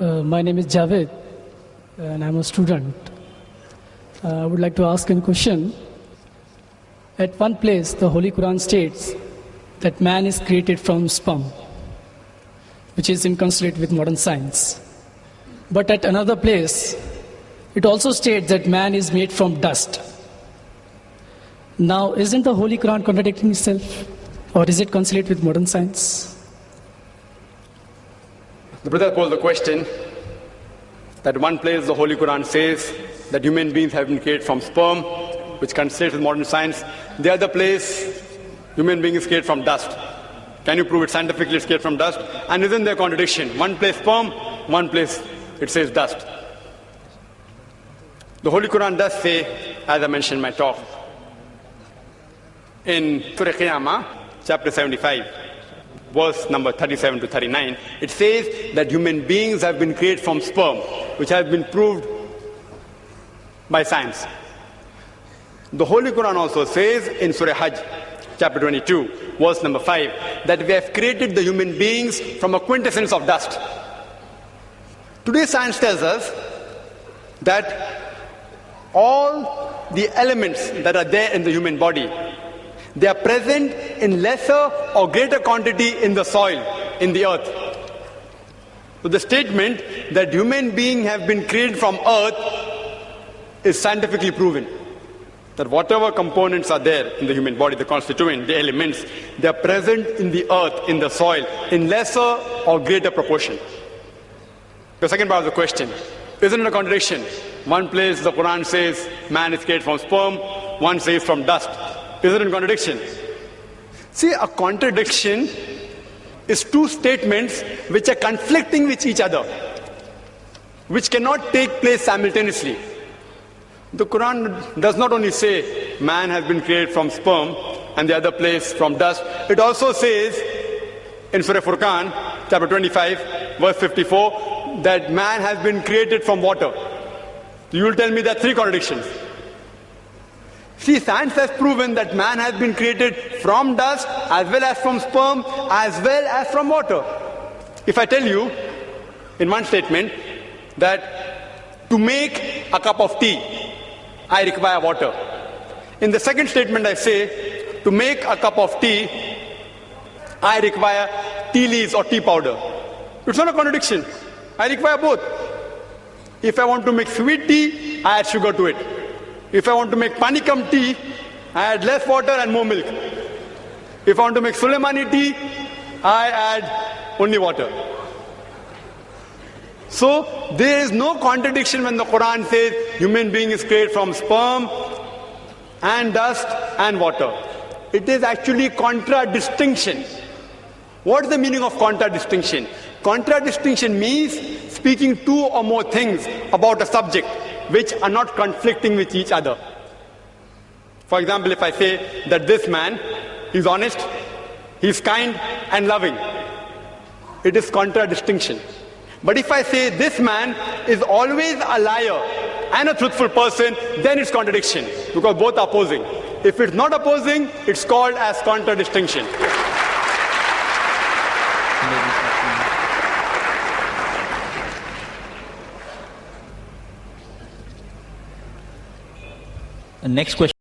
My name is Javed and I'm a student. I would like to ask a question. At one place, the Holy Quran states that man is created from sperm, which is inconsistent with modern science. But at another place, it also states that man is made from dust. Now, isn't the Holy Quran contradicting itself? Or is it consistent with modern science? The brother posed the question that one place the Holy Quran says that human beings have been created from sperm, which consists with modern science. The other place, human being is created from dust. Can you prove it scientifically it's created from dust? And isn't there a contradiction? One place sperm, one place it says dust. The Holy Quran does say, as I mentioned in my talk, in Surah Qiyamah, chapter 75, verse number 37 to 39, it says that human beings have been created from sperm, which has been proved by science. The Holy Quran also says in Surah Hajj, chapter 22, verse number 5, that we have created the human beings from a quintessence of dust. Today science tells us that all the elements that are there in the human body, they are present in lesser or greater quantity in the soil, in the earth. So the statement that human beings have been created from earth is scientifically proven. That whatever components are there in the human body, the constituent, the elements, they are present in the earth, in the soil, in lesser or greater proportion. The second part of the question, isn't it a contradiction? One place the Quran says man is created from sperm, one says from dust. Is it a contradiction? See, a contradiction is two statements which are conflicting with each other, which cannot take place simultaneously. The Quran does not only say man has been created from sperm and the other place from dust. It also says in Surah Furqan, chapter 25, verse 54, that man has been created from water. You will tell me there are three contradictions. See, science has proven that man has been created from dust, as well as from sperm, as well as from water. If I tell you in one statement that to make a cup of tea, I require water. In the second statement I say, to make a cup of tea, I require tea leaves or tea powder. It's not a contradiction. I require both. If I want to make sweet tea, I add sugar to it. If I want to make panikam tea, I add less water and more milk. If I want to make Sulaimani tea, I add only water. So there is no contradiction when the Quran says human being is created from sperm and dust and water. It is actually contradistinction. What is the meaning of contradistinction? Contradistinction means speaking two or more things about a subject which are not conflicting with each other. For example, if I say that this man is honest, he's kind and loving, it is contradistinction. But if I say this man is always a liar and a truthful person, then it's contradiction, because both are opposing. If it's not opposing, it's called as contradistinction. Next question.